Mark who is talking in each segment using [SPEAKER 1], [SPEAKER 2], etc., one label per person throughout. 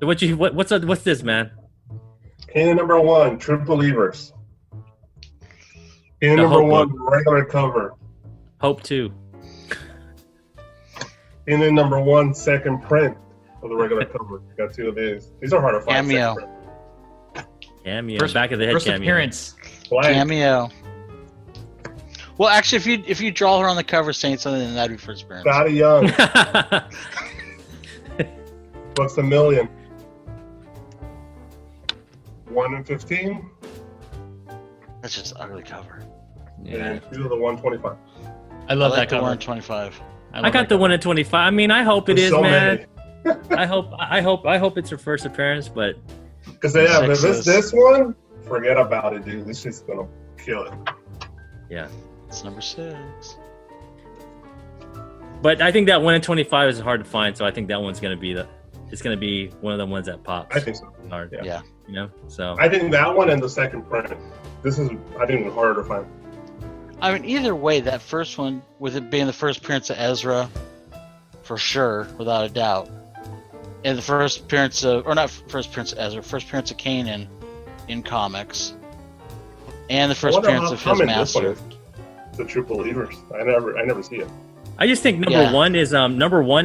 [SPEAKER 1] What's this, man?
[SPEAKER 2] Kanan number 1, True Believers. Kanan number 1, regular cover.
[SPEAKER 1] Hope 2.
[SPEAKER 2] Kanan number 1, second print of the regular cover. Got 2 of these. These are hard to find.
[SPEAKER 1] Cameo. Back of the head
[SPEAKER 3] first
[SPEAKER 1] cameo.
[SPEAKER 3] appearance.
[SPEAKER 2] Blank.
[SPEAKER 4] Cameo. Well, actually, if you draw her on the cover saying something, then that'd be first appearance.
[SPEAKER 2] Scotty Young. What's the million? 1 in 15.
[SPEAKER 4] That's just ugly cover.
[SPEAKER 1] Yeah.
[SPEAKER 2] And 2 of the 125.
[SPEAKER 3] I love
[SPEAKER 4] like
[SPEAKER 3] that cover.
[SPEAKER 4] 125.
[SPEAKER 1] I got the 1 in 25. I mean, I hope it
[SPEAKER 2] There's
[SPEAKER 1] is,
[SPEAKER 2] so
[SPEAKER 1] man.
[SPEAKER 2] many.
[SPEAKER 1] I hope it's her first appearance, but
[SPEAKER 2] Because this one, forget about it, dude. This shit's gonna kill it.
[SPEAKER 1] yeah.
[SPEAKER 4] It's number 6.
[SPEAKER 1] But I think that 1 in 25 is hard to find, so I think that one's gonna be one of the ones that pops.
[SPEAKER 2] I think so.
[SPEAKER 1] Hard.
[SPEAKER 4] Yeah.
[SPEAKER 1] You know, so
[SPEAKER 2] I think that one and the second print. This is, I think, harder to find.
[SPEAKER 4] I mean, either way, that first one, with it being the first appearance of Ezra, for sure, without a doubt, and the first appearance of, or not first appearance of Ezra, first appearance of Kanan in comics, and the first appearance of his master.
[SPEAKER 2] The True Believers. I never see it.
[SPEAKER 1] I just think number one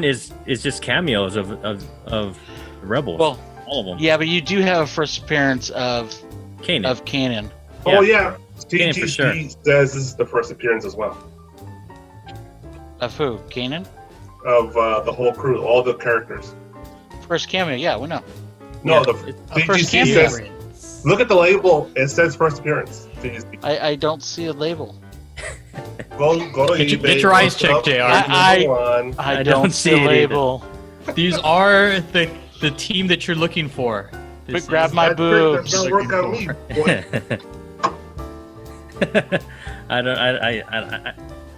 [SPEAKER 1] is just cameos of Rebels.
[SPEAKER 4] Well,
[SPEAKER 1] all of them.
[SPEAKER 4] Yeah, but you do have a first appearance of
[SPEAKER 1] Kanan.
[SPEAKER 2] Oh yeah,
[SPEAKER 1] Kanan for sure.
[SPEAKER 2] says this is the first appearance as well.
[SPEAKER 4] Of who? Kanan?
[SPEAKER 2] Of the whole crew, all the characters.
[SPEAKER 4] First cameo, yeah, we know.
[SPEAKER 2] No,
[SPEAKER 1] Yeah,
[SPEAKER 2] the
[SPEAKER 4] first
[SPEAKER 2] DGC
[SPEAKER 4] cameo.
[SPEAKER 2] says. Look at the label. It says first appearance.
[SPEAKER 4] I don't see a label.
[SPEAKER 2] Go to
[SPEAKER 3] Get
[SPEAKER 2] eBay.
[SPEAKER 3] your eyes checked, JR.
[SPEAKER 4] I don't see a label.
[SPEAKER 3] These are the team that you're looking for.
[SPEAKER 4] But grab my boobs.
[SPEAKER 2] That work on me, boy.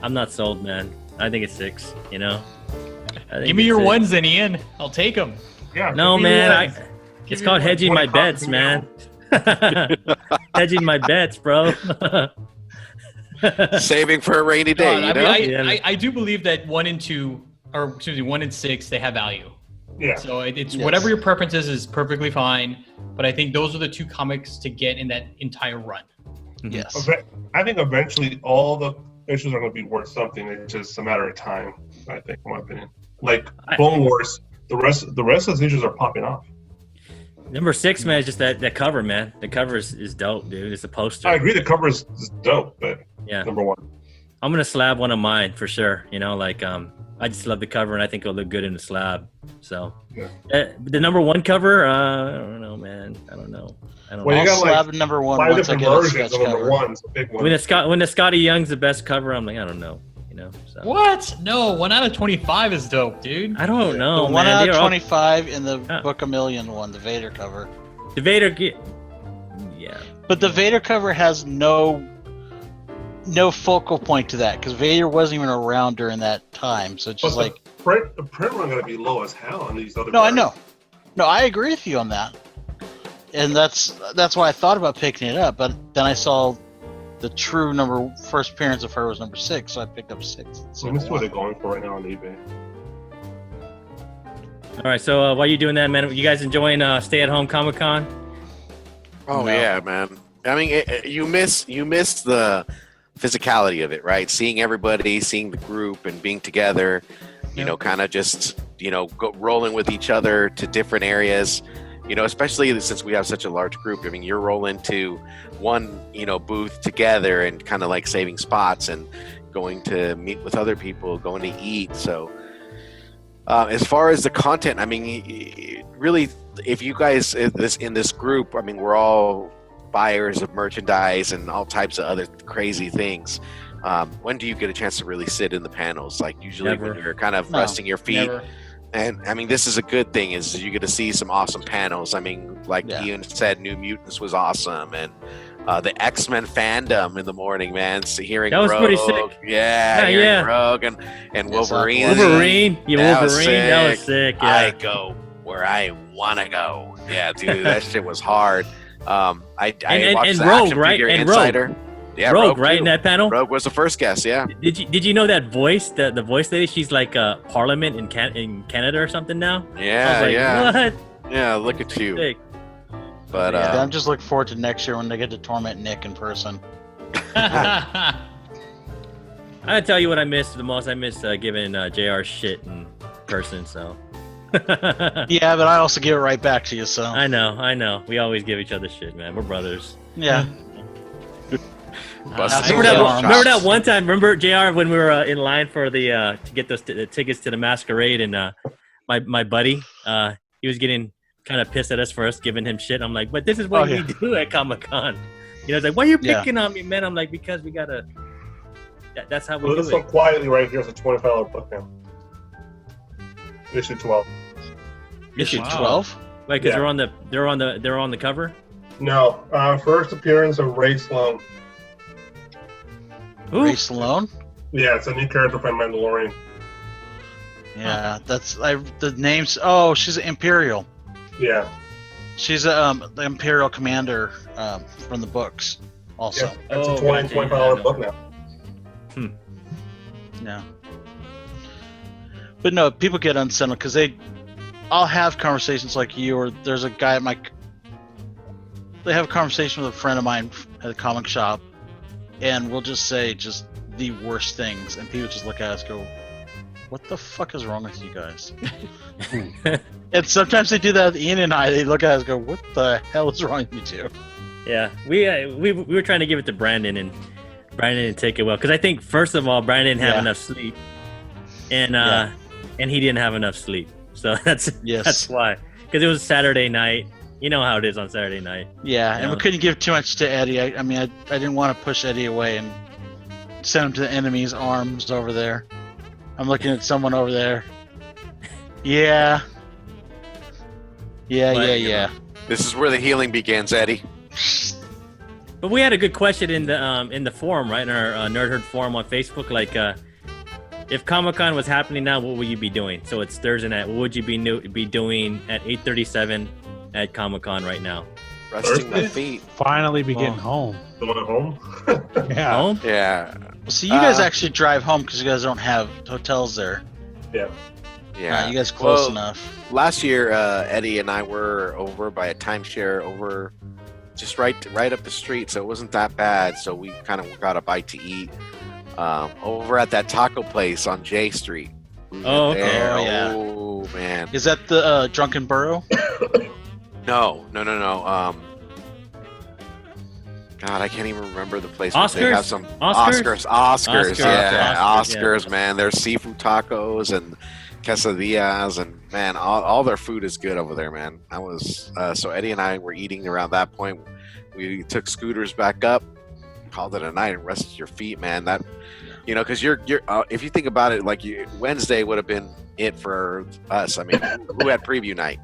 [SPEAKER 1] I'm not sold, man. I think it's 6. You know.
[SPEAKER 3] Give me your ones, then, Ian. I'll take them.
[SPEAKER 2] Yeah.
[SPEAKER 1] No, man. It's called hedging my bets, man. Hedging my bets, bro.
[SPEAKER 5] Saving for a rainy day.
[SPEAKER 3] I do believe that 1 and 2, or excuse me, 1 and 6, they have value.
[SPEAKER 2] Yeah.
[SPEAKER 3] So it's whatever your preference is perfectly fine. But I think those are the 2 comics to get in that entire run.
[SPEAKER 4] Yes.
[SPEAKER 2] I think eventually all the issues are going to be worth something. It's just a matter of time. I think, in my opinion. Like Clone Wars, the rest of those issues are popping off.
[SPEAKER 1] Number 6, man, is just that cover, man. The cover is dope, dude. It's a poster.
[SPEAKER 2] I agree, the cover is dope, but number 1.
[SPEAKER 1] I'm gonna slab one of mine for sure. You know, like I just love the cover, and I think it'll look good in the slab. So the number 1 cover, I don't know, man. I don't know.
[SPEAKER 2] Well, you got
[SPEAKER 4] slab number 1
[SPEAKER 2] 5
[SPEAKER 4] once I
[SPEAKER 2] different
[SPEAKER 4] get a
[SPEAKER 2] versions
[SPEAKER 4] sketch
[SPEAKER 2] of number
[SPEAKER 4] cover.
[SPEAKER 2] 1. It's a big one.
[SPEAKER 1] When the Scotty Young's the best cover, I'm like, I don't know. You know. So.
[SPEAKER 3] What? No, 1 out of 25 is dope, dude.
[SPEAKER 1] I don't know,
[SPEAKER 4] The
[SPEAKER 1] man.
[SPEAKER 4] 1 out
[SPEAKER 1] They're
[SPEAKER 4] of
[SPEAKER 1] all-
[SPEAKER 4] 25 in the Book a Million one, the Vader cover.
[SPEAKER 1] The Vader, yeah.
[SPEAKER 4] But the Vader cover has no focal point to that because Vader wasn't even around during that time. So it's just
[SPEAKER 2] But
[SPEAKER 4] like
[SPEAKER 2] the print run going to be low as hell on these other.
[SPEAKER 4] no, I know. No, I agree with you on that, and that's why I thought about picking it up. But then I saw the true first appearance of her was number 6, so I picked up 6.
[SPEAKER 2] So this is what they're going for right now on eBay.
[SPEAKER 1] All right, so while you're doing that, man, you guys enjoying stay-at-home Comic-Con?
[SPEAKER 5] Oh yeah, man. I mean, you miss the physicality of it, right? Seeing everybody, seeing the group, and being together. You know, kind of just rolling with each other to different areas. You know, especially since we have such a large group. I mean, you're rolling to one booth together and kind of like saving spots and going to meet with other people, going to eat. So. As far as the content, I mean, really, if you guys in this group, I mean, we're all buyers of merchandise and all types of other crazy things. When do you get a chance to really sit in the panels? Like usually when you're kind of resting your feet.
[SPEAKER 3] Never.
[SPEAKER 5] And I mean, this is a good thing is you get to see some awesome panels. I mean, like Ian said, New Mutants was awesome. And the X-Men fandom in the morning, man. So hearing
[SPEAKER 1] that was
[SPEAKER 5] Rogue,
[SPEAKER 1] pretty sick.
[SPEAKER 5] Hearing Rogue and Wolverine.
[SPEAKER 1] Wolverine,
[SPEAKER 5] that was
[SPEAKER 1] sick. Yeah.
[SPEAKER 5] I go where I want to go. Yeah, dude, that shit was hard. I watched
[SPEAKER 1] and
[SPEAKER 5] the
[SPEAKER 1] Rogue,
[SPEAKER 5] Action
[SPEAKER 1] right?
[SPEAKER 5] Figure
[SPEAKER 1] And
[SPEAKER 5] Insider. Yeah,
[SPEAKER 1] Rogue, right,
[SPEAKER 5] too.
[SPEAKER 1] in that panel?
[SPEAKER 5] Rogue was the first guest, yeah.
[SPEAKER 1] Did you know that voice, the voice lady, she's like Parliament in Canada or something now?
[SPEAKER 5] Yeah,
[SPEAKER 1] I was like,
[SPEAKER 5] yeah.
[SPEAKER 1] what?
[SPEAKER 5] Yeah, look at you.
[SPEAKER 1] Sick.
[SPEAKER 5] But
[SPEAKER 4] Yeah, I'm just looking forward to next year when they get to torment Nick in person.
[SPEAKER 1] I gotta tell you what I missed the most. I missed giving JR shit in person. So.
[SPEAKER 4] Yeah, but I also give it right back to you. So
[SPEAKER 1] I know. We always give each other shit, man. We're brothers.
[SPEAKER 4] yeah.
[SPEAKER 5] busting
[SPEAKER 1] Remember that one time? Remember JR when we were in line for the to get those the tickets to the masquerade, and my buddy he was getting kind of pissed at us for us giving him shit. I'm like, but this is what we do at Comic-Con. You know, it's like, why are you picking on me, man? I'm like, because we gotta. That's how we do
[SPEAKER 2] listen
[SPEAKER 1] it.
[SPEAKER 2] quietly right here. It's a $25 book now. Issue 12.
[SPEAKER 4] Issue 12.
[SPEAKER 1] Wait, because they're on the cover.
[SPEAKER 2] No, first appearance of Ray Sloan.
[SPEAKER 1] Who?
[SPEAKER 4] Ray Sloan.
[SPEAKER 2] Yeah, it's a new character from Mandalorian.
[SPEAKER 4] Yeah, that's the names. Oh, she's an Imperial.
[SPEAKER 2] Yeah.
[SPEAKER 4] She's the Imperial commander from the books. Also.
[SPEAKER 2] Yeah, that's a $25 book now.
[SPEAKER 4] Yeah. But no, people get unsettled because I'll have conversations like you, or there's a guy at they have a conversation with a friend of mine at a comic shop, and we'll just say just the worst things, and people just look at us and go, what the fuck is wrong with you guys? And sometimes they do that with Ian and I. They look at us and go, what the hell is wrong with you two?
[SPEAKER 1] Yeah, we were trying to give it to Brandon, and Brandon didn't take it well. Because I think, first of all, Brandon didn't have enough sleep. And he didn't have enough sleep. So that's why. Because it was Saturday night. You know how it is on Saturday night.
[SPEAKER 4] Yeah, and we couldn't give too much to Eddie. I mean, I didn't want to push Eddie away and send him to the enemy's arms over there. I'm looking at someone over there. Yeah. Yeah.
[SPEAKER 5] This is where the healing begins, Eddie.
[SPEAKER 1] But we had a good question in the forum, right? In our Nerd Herd forum on Facebook. Like, if Comic-Con was happening now, what would you be doing? So it's Thursday night. What would you be doing at 8:37 at Comic-Con right now?
[SPEAKER 5] Resting my feet.
[SPEAKER 6] Finally be getting home.
[SPEAKER 2] Going home?
[SPEAKER 6] Yeah.
[SPEAKER 1] Home?
[SPEAKER 5] Yeah.
[SPEAKER 4] So you guys actually drive home because you guys don't have hotels there.
[SPEAKER 2] Yeah.
[SPEAKER 5] Yeah.
[SPEAKER 4] You guys close enough.
[SPEAKER 5] Last year, Eddie and I were over by a timeshare over just right up the street, so it wasn't that bad. So we kind of got a bite to eat over at that taco place on J Street.
[SPEAKER 1] Oh, okay.
[SPEAKER 5] There.
[SPEAKER 4] Oh, yeah.
[SPEAKER 5] Oh, man.
[SPEAKER 4] Is that the Drunken Burrow?
[SPEAKER 5] No. God, I can't even remember the place.
[SPEAKER 1] Oscars?
[SPEAKER 5] They have some
[SPEAKER 1] Oscars?
[SPEAKER 5] Oscars, yeah.
[SPEAKER 1] Oscars,
[SPEAKER 5] Oscars, man. There's seafood tacos and quesadillas, and man, all their food is good over there, man. I was so Eddie and I were eating around that point. We took scooters back up, called it a night, and rested your feet, man. That, you know, because you're if you think about it, like Wednesday would have been it for us. I mean, who had preview night?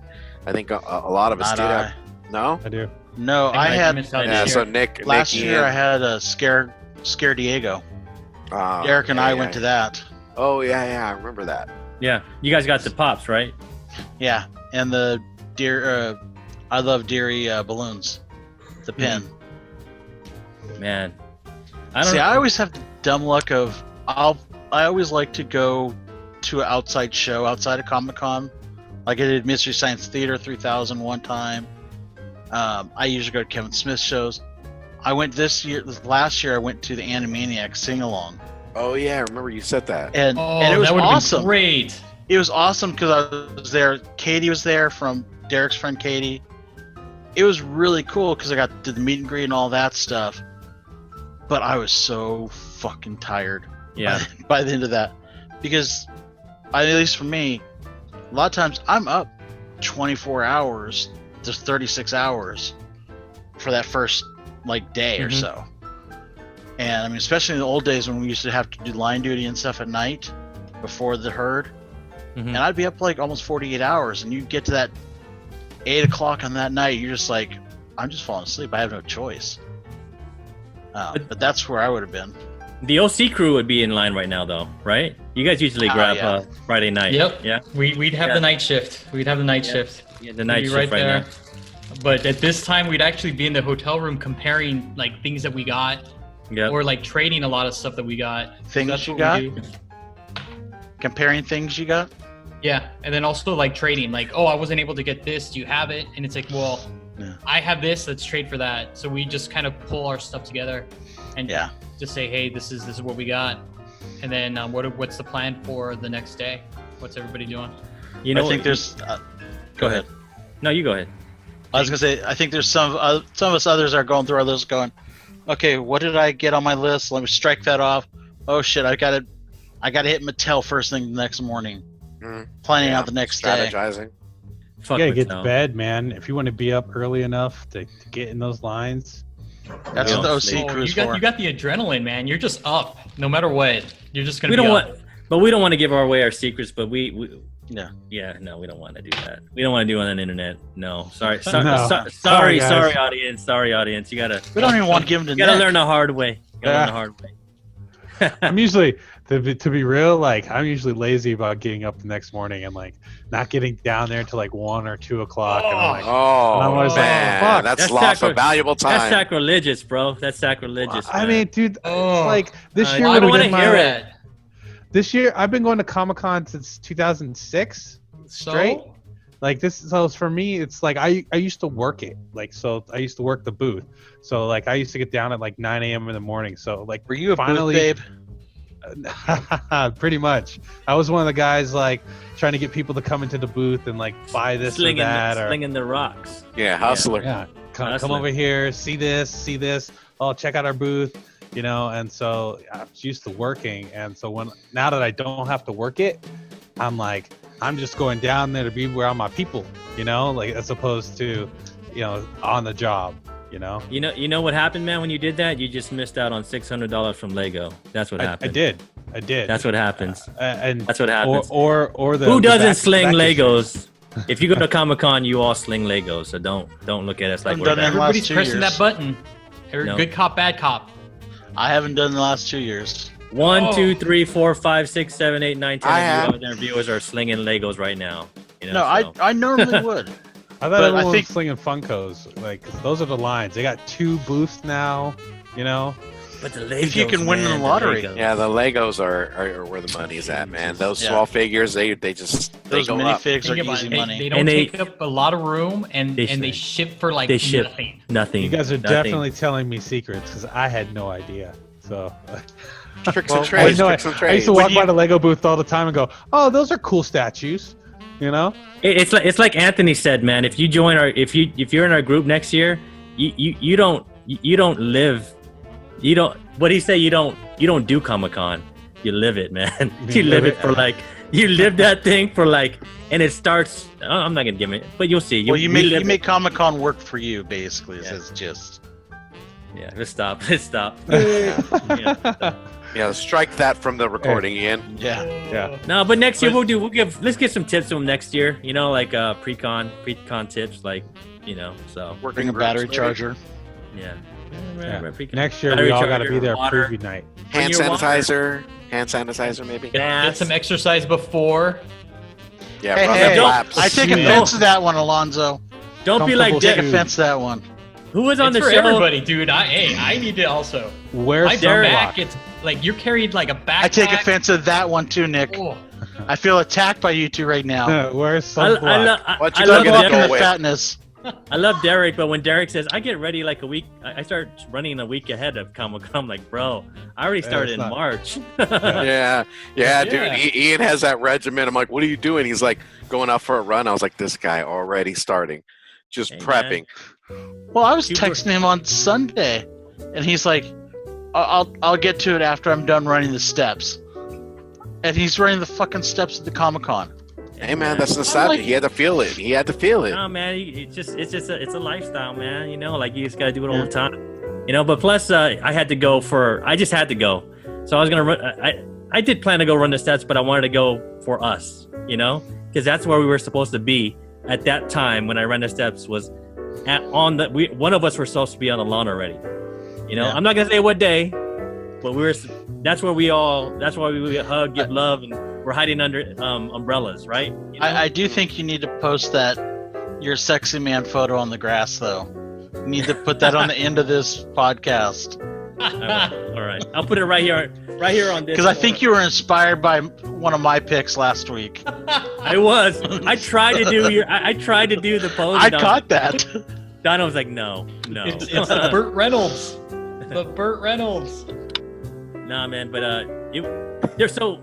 [SPEAKER 5] I think a lot of us did. No,
[SPEAKER 6] I do.
[SPEAKER 4] No, I had.
[SPEAKER 5] Yeah, so Nick.
[SPEAKER 4] Last
[SPEAKER 5] Nick,
[SPEAKER 4] year
[SPEAKER 5] Ian.
[SPEAKER 4] I had a Scare Diego. Derek and I went to that.
[SPEAKER 5] Oh yeah, I remember that.
[SPEAKER 1] Yeah, you guys got the pops, right?
[SPEAKER 4] Yeah, and the deer. I love Deary balloons. The pin.
[SPEAKER 1] Man,
[SPEAKER 4] I always have the dumb luck of I always like to go to an outside show outside of Comic-Con. Like I did Mystery Science Theater 3000 one time. I usually go to Kevin Smith shows. I went last year I went to the Animaniacs sing-along.
[SPEAKER 5] Oh yeah, I remember you said that.
[SPEAKER 4] And it was
[SPEAKER 3] that would've
[SPEAKER 4] awesome.
[SPEAKER 3] been great.
[SPEAKER 4] It was awesome because I was there. Katie was there from Derek's friend Katie. It was really cool because I got to do the meet and greet and all that stuff. But I was so fucking tired.
[SPEAKER 1] Yeah.
[SPEAKER 4] By the end of that, because at least for me, a lot of times I'm up 24 hours to 36 hours for that first day or so. And I mean, especially in the old days when we used to have to do line duty and stuff at night before the herd, and I'd be up almost 48 hours, and you get to that 8 o'clock on that night, you're just like, I'm just falling asleep. I have no choice. But that's where I would have been.
[SPEAKER 1] The OC crew would be in line right now, though, right? You guys usually grab Friday night.
[SPEAKER 3] Yep.
[SPEAKER 1] Yeah.
[SPEAKER 3] We'd have the night shift. We'd have the night shift.
[SPEAKER 1] Yeah, the night
[SPEAKER 3] We'd be
[SPEAKER 1] shift right
[SPEAKER 3] there.
[SPEAKER 1] now.
[SPEAKER 3] But at this time, we'd actually be in the hotel room comparing things that we got, or trading a lot of stuff that we got.
[SPEAKER 4] Things
[SPEAKER 3] That's
[SPEAKER 4] you
[SPEAKER 3] what
[SPEAKER 4] got?
[SPEAKER 3] we do.
[SPEAKER 4] Comparing things you got?
[SPEAKER 3] Yeah, and then also like trading, like, oh, I wasn't able to get this. Do you have it? And it's like, well, I have this. Let's trade for that. So we just kind of pull our stuff together, and just say, hey, this is what we got, and then what's the plan for the next day? What's everybody doing?
[SPEAKER 4] I think there's. Go ahead.
[SPEAKER 1] No, you go ahead.
[SPEAKER 4] I was gonna say, I think there's some of us others are going through our list, going, okay, what did I get on my list? Let me strike that off. Oh shit, I gotta hit Mattel first thing the next morning. Planning out the next day.
[SPEAKER 5] Strategizing.
[SPEAKER 6] You gotta get to bed, man. If you want to be up early enough to get in those lines.
[SPEAKER 4] That's what the OC crew's for.
[SPEAKER 3] You got the adrenaline, man. You're just up, no matter what. You're just gonna.
[SPEAKER 1] We don't want to give away our secrets, but we no, we don't want to do that. We don't want to do it on the internet. No, sorry, sorry, audience. Sorry, audience. You gotta.
[SPEAKER 4] We don't even want to give them to.
[SPEAKER 1] You gotta learn the hard way. Learn the hard way.
[SPEAKER 6] I'm usually, to be real, like I'm usually lazy about getting up the next morning and like not getting down there until like 1 or 2 o'clock. And I'm like,
[SPEAKER 5] I'm always
[SPEAKER 6] man,
[SPEAKER 5] fuck. That's loss of valuable time.
[SPEAKER 1] That's sacrilegious, bro. That's sacrilegious.
[SPEAKER 6] I mean, dude, like this year.
[SPEAKER 3] I don't want to hear it.
[SPEAKER 6] This year, I've been going to Comic-Con since 2006 straight.
[SPEAKER 3] So?
[SPEAKER 6] Like so for me, it's like I used to work it. Like so, I used to work the booth. So like I used to get down at like 9 a.m. in the morning. So like,
[SPEAKER 4] were you a
[SPEAKER 6] finally,
[SPEAKER 4] booth babe?
[SPEAKER 6] Pretty much. I was one of the guys like trying to get people to come into the booth and like buy this or that, or
[SPEAKER 1] slinging the rocks.
[SPEAKER 5] Yeah, hustler.
[SPEAKER 6] Yeah, come over here, see this. Oh, check out our booth. You know, and so I'm used to working, and so now that I don't have to work it, I'm like, I'm just going down there to be around my people, you know, like as opposed to, you know, on the job, you know.
[SPEAKER 1] You know what happened, man? When you did that, you just missed out on $600 from Lego. That's what happened.
[SPEAKER 6] I did.
[SPEAKER 1] That's what happens.
[SPEAKER 6] And
[SPEAKER 1] that's what happens.
[SPEAKER 6] Or the
[SPEAKER 1] who doesn't sling Legos? If you go to Comic-Con, you all sling Legos. So don't look at us like we're
[SPEAKER 3] everybody's pressing that button. Good cop, bad cop.
[SPEAKER 4] I haven't done the last 2 years.
[SPEAKER 1] 1, 2, 3, 4, 5, 6, 7, 8, 9, 10 of you other viewers are slinging Legos right now. You know,
[SPEAKER 4] I normally would.
[SPEAKER 6] I thought everyone was slinging Funkos. Like those are the lines. They got 2 booths now. You know.
[SPEAKER 1] But the Legos,
[SPEAKER 4] if you can win in the lottery.
[SPEAKER 5] Yeah, the Legos are where the money's at, man. Those small figures, they just
[SPEAKER 4] those
[SPEAKER 5] go
[SPEAKER 4] minifigs are easy money.
[SPEAKER 3] They don't take up a lot of room, and they ship for like
[SPEAKER 1] nothing.
[SPEAKER 6] You guys are definitely telling me secrets because I had no idea. So
[SPEAKER 5] tricks and trades.
[SPEAKER 6] I used to walk by the Lego booth all the time and go, "Oh, those are cool statues." You know,
[SPEAKER 1] it's like Anthony said, man. If you join if you're in our group next year, you don't live. You don't. What he say? You don't do Comic-Con. You live it, man. You live it for like. You live that thing for like, and it starts. I'm not gonna give it, but you'll see.
[SPEAKER 4] You make Comic-Con work for you, basically. Yeah. It's just.
[SPEAKER 1] Yeah, let's stop. Stop.
[SPEAKER 5] Yeah, strike that from the recording, Ian.
[SPEAKER 6] Yeah.
[SPEAKER 1] No, but next year let's get some tips to them next year. You know, like pre-con tips, like you know. So
[SPEAKER 4] bring a battery charger.
[SPEAKER 1] Yeah.
[SPEAKER 6] Next year we all got to be there preview night.
[SPEAKER 5] Hand sanitizer maybe.
[SPEAKER 3] Get some exercise before.
[SPEAKER 5] Yeah,
[SPEAKER 4] I take offense to that one, Alonzo.
[SPEAKER 1] Don't be like
[SPEAKER 4] take offense to that one.
[SPEAKER 1] Who was on the show?
[SPEAKER 3] Everybody, dude. I need to also.
[SPEAKER 6] Where's
[SPEAKER 3] my back? It's like you're carried like a backpack.
[SPEAKER 4] I take offense to that one too, Nick. Oh. I feel attacked by you two right now.
[SPEAKER 6] Where's sunblock?
[SPEAKER 5] I love
[SPEAKER 4] the fatness.
[SPEAKER 1] I love Derek, but when Derek says I get ready like a week, I start running a week ahead of Comic-Con. I'm like, bro, I already started in March.
[SPEAKER 5] yeah, dude. Ian has that regimen. I'm like, what are you doing? He's like going out for a run. I was like, this guy already starting, just prepping.
[SPEAKER 4] Well, I was texting him on Sunday, and he's like, I'll get to it after I'm done running the steps. And he's running the fucking steps at the Comic-Con.
[SPEAKER 5] Hey man, that's nostalgia. He had to feel it.
[SPEAKER 1] No man, it's a lifestyle, man. You know, like you just gotta do it all the time. You know, but plus I just had to go. So I was gonna run. I did plan to go run the steps, but I wanted to go for us. You know, because that's where we were supposed to be at that time when I ran the steps. Was one of us were supposed to be on the lawn already. You know, I'm not gonna say what day, but that's where we hug, give love, and we're hiding under umbrellas, right? You know?
[SPEAKER 4] I do think you need to post your sexy man photo on the grass, though. You need to put that on the end of this podcast.
[SPEAKER 1] All right, I'll put it right here on this.
[SPEAKER 4] Because I think you were inspired by one of my picks last week.
[SPEAKER 1] I was. I tried to do the pose.
[SPEAKER 4] I caught that.
[SPEAKER 1] Donna was like, no.
[SPEAKER 3] It's the Burt Reynolds. The Burt Reynolds.
[SPEAKER 1] Nah, man, but they're so.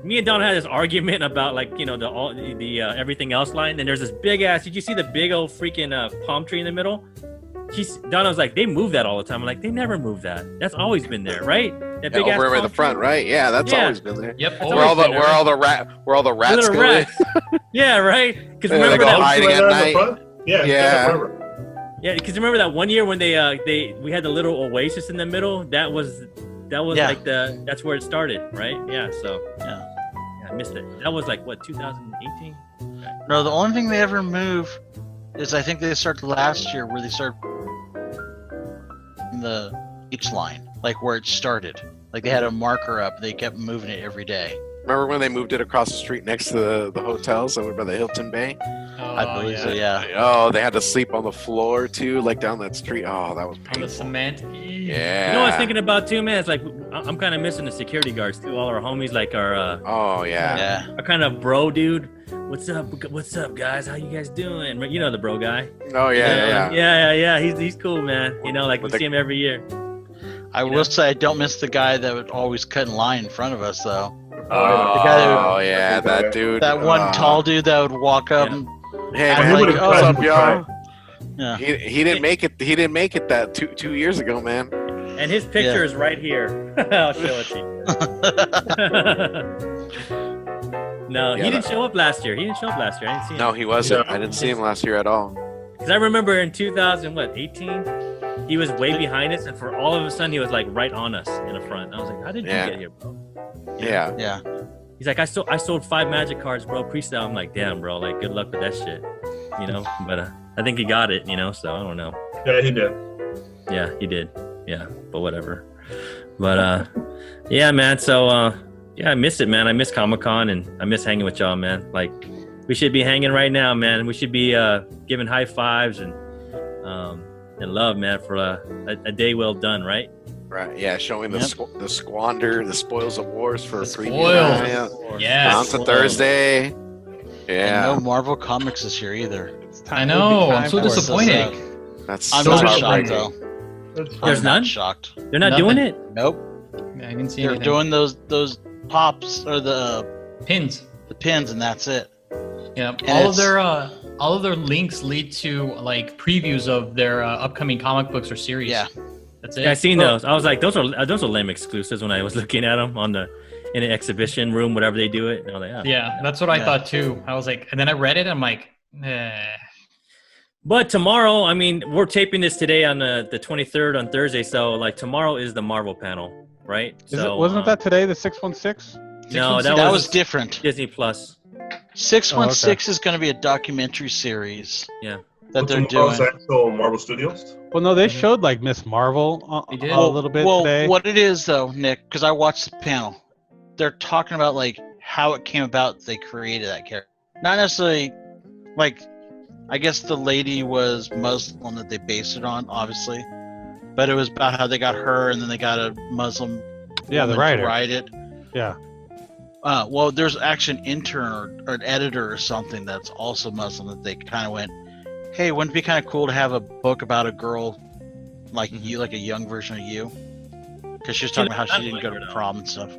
[SPEAKER 1] Me and Donna had this argument about the everything else line, and there's this big ass. Did you see the big old freaking palm tree in the middle? Donna was like, they move that all the time. I'm like, they never move that. That's always been there, right? That big ass
[SPEAKER 5] over at the
[SPEAKER 1] tree?
[SPEAKER 5] front, right? Yeah, that's always been there.
[SPEAKER 3] Yep.
[SPEAKER 5] Where all the rats go in.
[SPEAKER 1] Yeah, right. Because
[SPEAKER 5] They
[SPEAKER 1] remember
[SPEAKER 5] go
[SPEAKER 1] that?
[SPEAKER 5] hiding at night.
[SPEAKER 2] Yeah.
[SPEAKER 1] Yeah, because remember that one year when we had the little oasis in the middle. That was like that's where it started, right? Yeah. So yeah, I missed it. That was like what 2018.
[SPEAKER 4] No, the only thing they ever move is I think they started last year where they started the each line, like where it started. Like they had a marker up, they kept moving it every day.
[SPEAKER 5] Remember when they moved it across the street next to the hotels over by the Hilton Bay?
[SPEAKER 4] I believe so, yeah.
[SPEAKER 5] Oh, they had to sleep on the floor too, like down that street. Oh, that was painful.
[SPEAKER 3] On the cement.
[SPEAKER 5] Yeah.
[SPEAKER 1] You know what I was thinking about too, man? It's like I'm kind of missing the security guards too. All our homies, like our
[SPEAKER 4] Yeah.
[SPEAKER 1] our kind of bro dude. What's up, guys? How you guys doing? You know the bro guy.
[SPEAKER 5] Oh yeah.
[SPEAKER 1] Yeah. He's cool, man. You know, like we see him every year.
[SPEAKER 4] I will say I don't miss the guy that would always cut in line in front of us though.
[SPEAKER 5] Oh,
[SPEAKER 4] The guy that
[SPEAKER 5] yeah, that dude.
[SPEAKER 4] That one tall dude that would walk up and
[SPEAKER 5] Hey
[SPEAKER 4] I'm
[SPEAKER 5] man,
[SPEAKER 4] like,
[SPEAKER 5] what's
[SPEAKER 4] oh,
[SPEAKER 5] up, y'all?
[SPEAKER 4] yeah.
[SPEAKER 5] He didn't make it. He didn't make it that 2 years ago, man.
[SPEAKER 1] And his picture is right here. I'll show it to you. No, he didn't show up last year. I didn't see him.
[SPEAKER 5] No, he wasn't. I didn't see him last year at all.
[SPEAKER 1] Because I remember in 2018, he was way behind us, and for all of a sudden, he was like right on us in the front. I was like, how did you get here, bro?
[SPEAKER 5] Yeah.
[SPEAKER 1] He's like, I sold 5 magic cards, bro, pre-sale. I'm like, damn, bro, like good luck with that shit, you know. But I think he got it, you know. So I don't know.
[SPEAKER 2] Yeah, he did.
[SPEAKER 1] Yeah, he did. Yeah, but whatever. But yeah, man. So yeah, I miss it, man. I miss Comic-Con, and I miss hanging with y'all, man. Like, we should be hanging right now, man. We should be giving high fives and love, man, for a day well done, right?
[SPEAKER 5] Right. Yeah, showing the spoils of wars for a preview.
[SPEAKER 3] Spoils. Yes.
[SPEAKER 5] On to Thursday. Yeah.
[SPEAKER 4] And no Marvel Comics this year either.
[SPEAKER 3] I know. I'm so disappointed.
[SPEAKER 5] That's
[SPEAKER 4] I'm
[SPEAKER 5] so
[SPEAKER 4] not
[SPEAKER 5] heartbreaking.
[SPEAKER 4] shocked though.
[SPEAKER 1] There's
[SPEAKER 4] I'm
[SPEAKER 1] none?
[SPEAKER 4] not shocked.
[SPEAKER 1] They're not doing it?
[SPEAKER 4] Nope.
[SPEAKER 3] I didn't see
[SPEAKER 4] They're
[SPEAKER 3] anything.
[SPEAKER 4] doing those pops or the
[SPEAKER 3] Pins.
[SPEAKER 4] pins, and that's it.
[SPEAKER 3] Yeah.
[SPEAKER 4] And
[SPEAKER 3] All of their links lead to like previews of their upcoming comic books or series.
[SPEAKER 4] Yeah.
[SPEAKER 3] That's it.
[SPEAKER 1] Yeah, I seen those. I was like, those are lame exclusives when I was looking at them in the exhibition room, whatever they do it. And I was like,
[SPEAKER 3] Yeah, that's what I thought too. I was like, and then I read it. I'm like,
[SPEAKER 1] But tomorrow, I mean, we're taping this today on the 23rd on Thursday, so like tomorrow is the Marvel panel, right?
[SPEAKER 6] Wasn't that today, the 616?
[SPEAKER 1] No,
[SPEAKER 4] that was different.
[SPEAKER 1] Disney Plus.
[SPEAKER 4] 616 is going to be a documentary series.
[SPEAKER 1] Yeah.
[SPEAKER 4] That they're
[SPEAKER 2] tomorrow's
[SPEAKER 4] doing.
[SPEAKER 2] actual Marvel Studios.
[SPEAKER 6] Well, no, they showed like Miss Marvel
[SPEAKER 3] They did?
[SPEAKER 6] a little bit today.
[SPEAKER 4] What it is though, Nick, because I watched the panel, they're talking about like how it came about they created that character. Not necessarily like, I guess the lady was Muslim that they based it on, obviously, but it was about how they got her and then they got a Muslim
[SPEAKER 6] Yeah, the
[SPEAKER 4] woman
[SPEAKER 6] writer.
[SPEAKER 4] to write it.
[SPEAKER 6] Yeah.
[SPEAKER 4] Well, there's actually an intern or an editor or something that's also Muslim that they kind of went, hey, wouldn't it be kind of cool to have a book about a girl like you, like a young version of you? Because she was talking about how she didn't go to prom and stuff.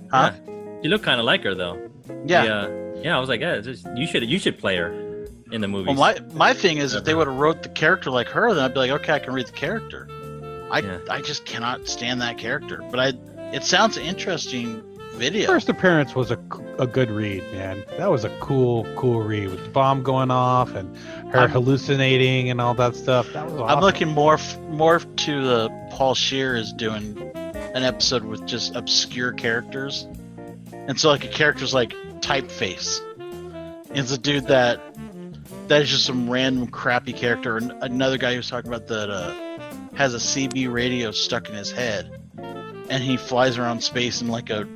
[SPEAKER 4] Huh?
[SPEAKER 1] Yeah. You look kind of like her though.
[SPEAKER 4] Yeah.
[SPEAKER 1] Yeah, I was like, you should play her in the movies.
[SPEAKER 4] Well, my thing is, if they would have wrote the character like her, then I'd be like, okay, I can read the character. I just cannot stand that character. But it sounds interesting video.
[SPEAKER 6] First appearance was a good read, man. That was a cool read with the bomb going off and her hallucinating and all that stuff. That was awesome.
[SPEAKER 4] I'm looking more to the Paul Scheer is doing an episode with just obscure characters, and so like a character's like Typeface. It's a dude that is just some random crappy character. And another guy he was talking about that has a CB radio stuck in his head, and he flies around space in like a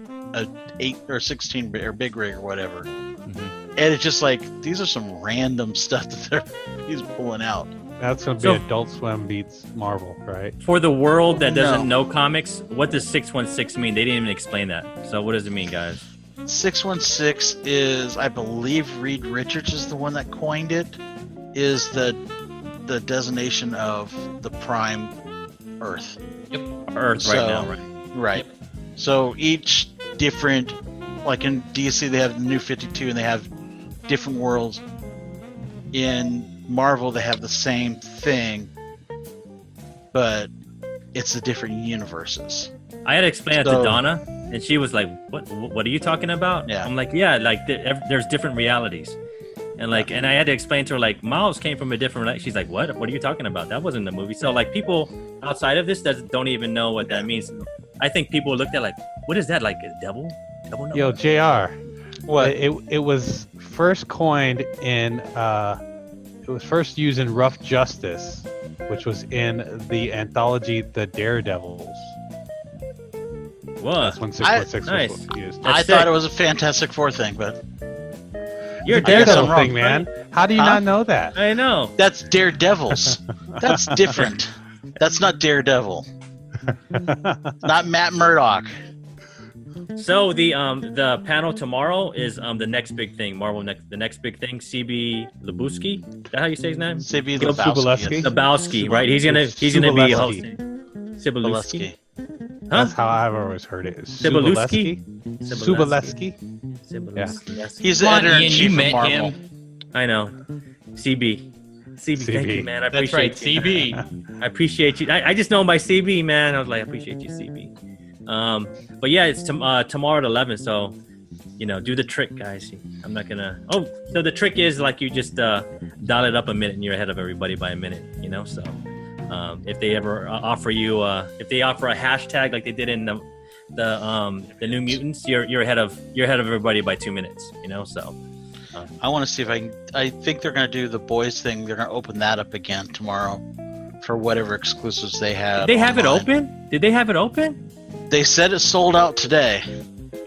[SPEAKER 4] 8 or 16 or big rig or whatever. And it's just like, these are some random stuff that he's pulling out.
[SPEAKER 6] That's gonna be
[SPEAKER 1] So-
[SPEAKER 6] Adult Swim beats Marvel, right?
[SPEAKER 1] For the world that doesn't
[SPEAKER 4] No.
[SPEAKER 1] know comics, what does 616 mean? They didn't even explain that. So what does it mean, guys?
[SPEAKER 4] 616 is, I believe, Reed Richards is the one that coined it. Is the designation of the prime Earth.
[SPEAKER 1] Earth right
[SPEAKER 4] So-
[SPEAKER 1] now, right?
[SPEAKER 4] Right. So each different, like in DC, they have the New 52, and they have different worlds. In Marvel, they have the same thing, but it's the different universes.
[SPEAKER 1] I had to explain it to
[SPEAKER 4] So-
[SPEAKER 1] Donna, and she was like, "What are you talking about?"
[SPEAKER 4] Yeah.
[SPEAKER 1] I'm like, "Yeah, like there's different realities." And like, and I had to explain to her like, Miles came from a different. She's like, "What? What are you talking about? That wasn't the movie." So like, people outside of this don't even know what that means. I think people looked at like, "What is that? Like a devil? Devil?"
[SPEAKER 6] Yo, JR.
[SPEAKER 4] What?
[SPEAKER 6] It was first coined in it was first used in Rough Justice, which was in the anthology The Daredevils.
[SPEAKER 1] What?
[SPEAKER 6] That's when 616
[SPEAKER 1] nice.
[SPEAKER 6] was used.
[SPEAKER 1] That's
[SPEAKER 4] I
[SPEAKER 1] sick.
[SPEAKER 4] thought it was a Fantastic Four thing, but
[SPEAKER 1] You're a
[SPEAKER 4] I guess
[SPEAKER 6] Daredevil
[SPEAKER 4] I'm wrong,
[SPEAKER 6] thing, man. How do you
[SPEAKER 4] Huh?
[SPEAKER 6] not know that?
[SPEAKER 1] I know.
[SPEAKER 4] that's Daredevils. That's different. That's not Daredevil. Not Matt Murdock.
[SPEAKER 1] So the panel tomorrow is the next big thing. The next big thing. CB Lebowski. Is that how you say his name?
[SPEAKER 4] CB
[SPEAKER 6] Gil Subalewski?
[SPEAKER 1] Lebowski, right? He's gonna be
[SPEAKER 6] Subalewski.
[SPEAKER 1] hosting. Sibalewski.
[SPEAKER 6] That's
[SPEAKER 1] Huh?
[SPEAKER 6] how I've always heard it.
[SPEAKER 1] Sibalewski?
[SPEAKER 6] Subalewski?
[SPEAKER 1] Sibalewski.
[SPEAKER 4] He's the
[SPEAKER 3] Come on,
[SPEAKER 4] editor in
[SPEAKER 3] Ian,
[SPEAKER 4] chief
[SPEAKER 3] you
[SPEAKER 4] of
[SPEAKER 3] met
[SPEAKER 4] Marvel.
[SPEAKER 3] him.
[SPEAKER 1] I know. CB. Thank
[SPEAKER 6] CB.
[SPEAKER 1] you, man. I
[SPEAKER 3] That's
[SPEAKER 1] appreciate
[SPEAKER 3] right,
[SPEAKER 1] you.
[SPEAKER 3] CB.
[SPEAKER 1] I appreciate you. I just know him by CB, man. I was like, I appreciate you, CB. But yeah, it's tomorrow at 11. So, do the trick, guys. I'm not gonna. Oh, so the trick is like you just dial it up a minute, and you're ahead of everybody by a minute. So, if they ever offer you, if they offer a hashtag like they did in the New Mutants, you're ahead of everybody by 2 minutes. So.
[SPEAKER 4] I want to see if I think they're going to do the boys thing. They're going to open that up again tomorrow for whatever exclusives they have.
[SPEAKER 1] Did they have it
[SPEAKER 4] online.
[SPEAKER 1] open? Did they have it open?
[SPEAKER 4] They said it sold out today.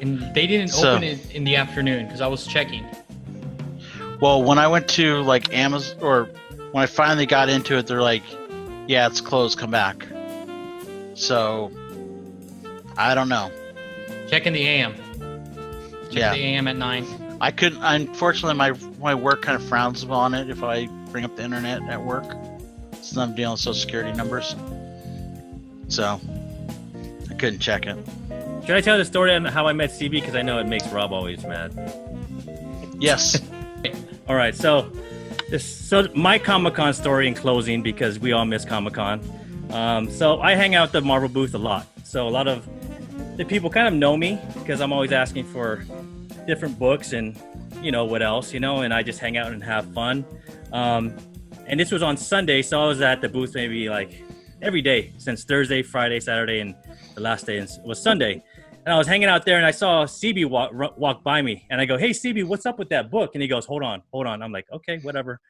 [SPEAKER 3] And they didn't
[SPEAKER 4] So-
[SPEAKER 3] open it in the afternoon because I was checking.
[SPEAKER 4] Well, when I went to like Amazon, or when I finally got into it, they're like, "Yeah, it's closed. Come back." So I don't know.
[SPEAKER 3] Checking the AM. Check
[SPEAKER 4] Yeah.
[SPEAKER 3] the AM at 9.
[SPEAKER 4] I couldn't. Unfortunately, my work kind of frowns on it if I bring up the internet at work. So I'm dealing with Social Security numbers. So I couldn't check it.
[SPEAKER 1] Should I tell the story on how I met CB? Because I know it makes Rob always mad.
[SPEAKER 4] Yes.
[SPEAKER 1] All right, so my Comic-Con story in closing, because we all miss Comic-Con. So I hang out at the Marvel booth a lot. So a lot of the people kind of know me because I'm always asking for different books and what else, and I just hang out and have fun. And this was on Sunday, so I was at the booth maybe like every day since Thursday, Friday, Saturday, and the last day was Sunday. And I was hanging out there, and I saw CB walk by me, and I go, "Hey, CB, what's up with that book?" And he goes, "Hold on." I'm like, "Okay, whatever."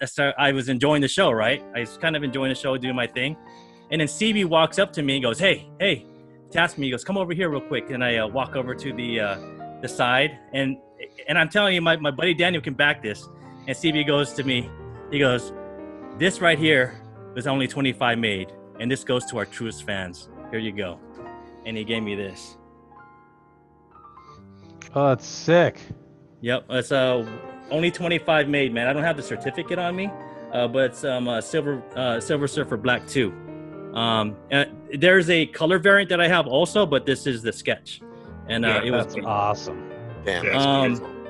[SPEAKER 1] So I was enjoying the show, right? I was kind of enjoying the show, doing my thing, and then CB walks up to me and goes, "Hey," taps me. He goes, "Come over here real quick." And I walk over to the side, and I'm telling you, my buddy Daniel can back this. And CB goes to me, he goes, "This right here was only 25 made, and this goes to our truest fans. Here you go." And he gave me this.
[SPEAKER 6] Oh, that's sick.
[SPEAKER 1] Yep, it's only 25 made, man. I don't have the certificate on me, but it's Silver Surfer Black 2. There's a color variant that I have also, but this is the sketch, and it was
[SPEAKER 6] That's awesome.
[SPEAKER 5] Damn.
[SPEAKER 2] Yeah, it's beautiful.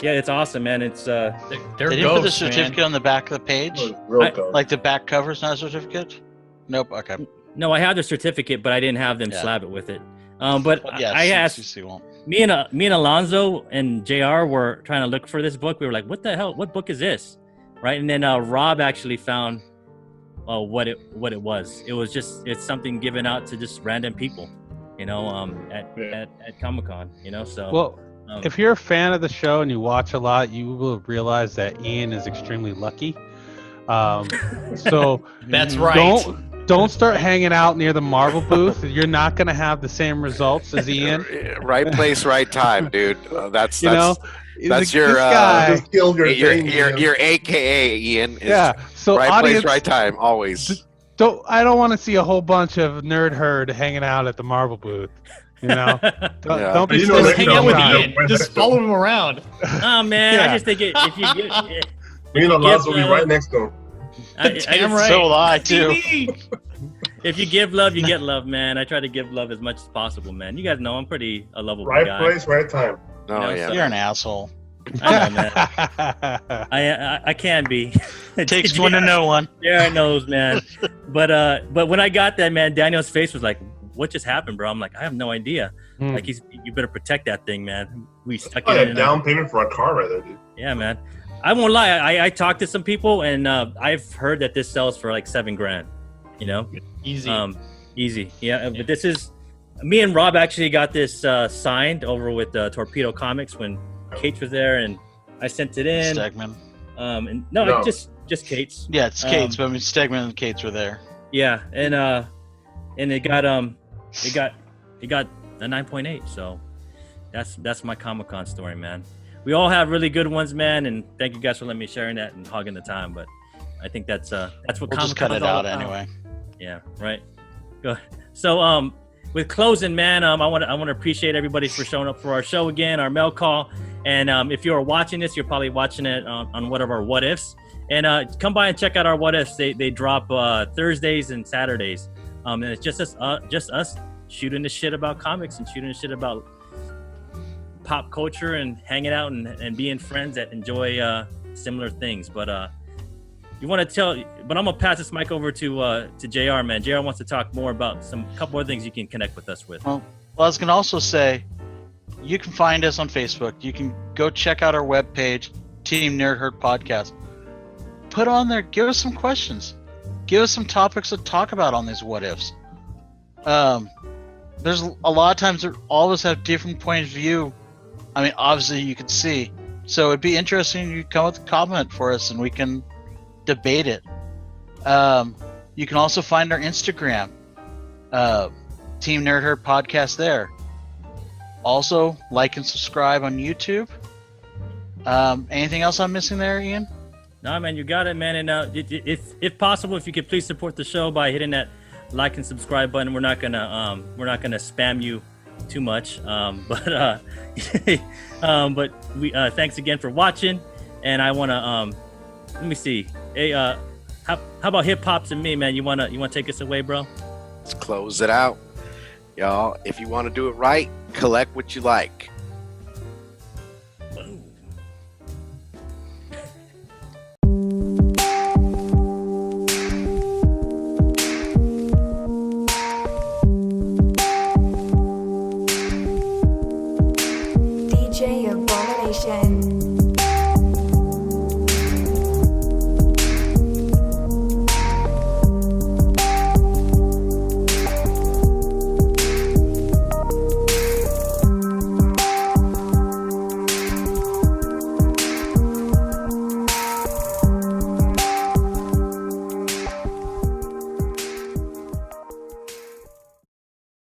[SPEAKER 1] yeah, it's awesome, man. It's
[SPEAKER 3] They're
[SPEAKER 4] They didn't put the
[SPEAKER 3] ghosts,
[SPEAKER 4] certificate
[SPEAKER 3] man.
[SPEAKER 4] on the back of the page.
[SPEAKER 2] Real
[SPEAKER 1] I-
[SPEAKER 2] good.
[SPEAKER 4] Like the back cover's not a certificate. Nope. Okay.
[SPEAKER 1] no, I have the certificate, but I didn't have them
[SPEAKER 4] Yeah.
[SPEAKER 1] slab it with it. But
[SPEAKER 4] Well, yeah,
[SPEAKER 1] I asked.
[SPEAKER 4] CC won't.
[SPEAKER 1] Me and Alonzo and JR were trying to look for this book. We were like, "What the hell? What book is this?" Right? And then Rob actually found what it was. It was it's something given out to just random people, at Comic-Con. So
[SPEAKER 6] Well,
[SPEAKER 1] um,
[SPEAKER 6] if you're a fan of the show and you watch a lot, you will realize that Ian is extremely lucky. So
[SPEAKER 3] That's right.
[SPEAKER 6] don't start hanging out near the Marvel booth. You're not gonna have the same results as Ian.
[SPEAKER 5] Right place, right time, dude. That's
[SPEAKER 6] This
[SPEAKER 5] your
[SPEAKER 6] guy.
[SPEAKER 2] Just killed your thing,
[SPEAKER 5] your AKA Ian. Is
[SPEAKER 6] Yeah. So
[SPEAKER 5] right
[SPEAKER 6] audience,
[SPEAKER 5] place, right time, always.
[SPEAKER 6] I don't want to see a whole bunch of nerd herd hanging out at the Marvel booth. Don't be
[SPEAKER 2] You know,
[SPEAKER 3] Just
[SPEAKER 2] like,
[SPEAKER 3] hang
[SPEAKER 2] you know,
[SPEAKER 3] out with
[SPEAKER 2] like,
[SPEAKER 3] Ian. Just follow him around.
[SPEAKER 1] Oh man,
[SPEAKER 6] Yeah.
[SPEAKER 1] I just think if you get,
[SPEAKER 2] Me and
[SPEAKER 1] you
[SPEAKER 2] Alonzo
[SPEAKER 1] give,
[SPEAKER 2] will be right next to him.
[SPEAKER 3] Damn right.
[SPEAKER 4] So will I too.
[SPEAKER 3] TV.
[SPEAKER 1] if you give love, you get love, man. I try to give love as much as possible, man. You guys know I'm pretty a lovable
[SPEAKER 2] Right
[SPEAKER 1] guy.
[SPEAKER 2] place, right time.
[SPEAKER 5] Oh
[SPEAKER 1] know,
[SPEAKER 5] yeah.
[SPEAKER 1] so-
[SPEAKER 4] You're an asshole.
[SPEAKER 1] I know, man. I can be.
[SPEAKER 4] Takes one to know one.
[SPEAKER 1] Yeah, knows, man. But when I got that, man, Daniel's face was like, "What just happened, bro?" I'm like, "I have no idea." Like you better protect that thing, man. We stuck
[SPEAKER 2] Oh,
[SPEAKER 1] it
[SPEAKER 2] yeah,
[SPEAKER 1] in.
[SPEAKER 2] down payment for a car right there, dude.
[SPEAKER 1] Yeah, man. I won't lie. I talked to some people, and I've heard that this sells for like $7,000. You know,
[SPEAKER 3] Easy.
[SPEAKER 1] easy. Yeah, but this is me and Rob actually got this signed over with Torpedo Comics when Kate was there, and I sent it in.
[SPEAKER 4] Stegman.
[SPEAKER 1] And
[SPEAKER 2] No.
[SPEAKER 1] just Kate's.
[SPEAKER 4] Yeah, it's Kate's, but I mean Stegman and Kate's were there.
[SPEAKER 1] Yeah, and it got a 9.8. So that's my Comic-Con story, man. We all have really good ones, man, and thank you guys for letting me sharing that and hogging the time. But I think that's what
[SPEAKER 4] We'll
[SPEAKER 1] Comic-Con
[SPEAKER 4] just cut
[SPEAKER 1] is
[SPEAKER 4] it
[SPEAKER 1] all
[SPEAKER 4] out
[SPEAKER 1] about.
[SPEAKER 4] anyway.
[SPEAKER 1] Yeah, right. Good. So with closing, man, I want to appreciate everybody for showing up for our show again, our mail call. And if you're watching this, you're probably watching it on one of our what ifs. And come by and check out our what ifs. They drop Thursdays and Saturdays. And it's just us shooting the shit about comics and shooting the shit about pop culture and hanging out and being friends that enjoy similar things. But you want to tell? But I'm gonna pass this mic over to JR, man. JR wants to talk more about a couple of things you can connect with us with.
[SPEAKER 4] Well, I was gonna also say, you can find us on Facebook. You can go check out our webpage, Team Nerd Herd Podcast. Put on there, give us some questions, give us some topics to talk about on these what ifs. There's a lot of times that all of us have different points of view. I mean, obviously you can see. So it'd be interesting if you come with a comment for us and we can debate it. You can also find our Instagram, Team Nerd Herd Podcast there. Also, like and subscribe on YouTube. Anything else I'm missing there, Ian?
[SPEAKER 1] No, man, you got it, man. And if possible, if you could please support the show by hitting that like and subscribe button. We're not gonna spam you too much, but we thanks again for watching. And I wanna let me see. Hey, how about Hip Hops and me, man? You wanna take us away, bro?
[SPEAKER 5] Let's close it out, y'all. If you want to do it right, collect what you like.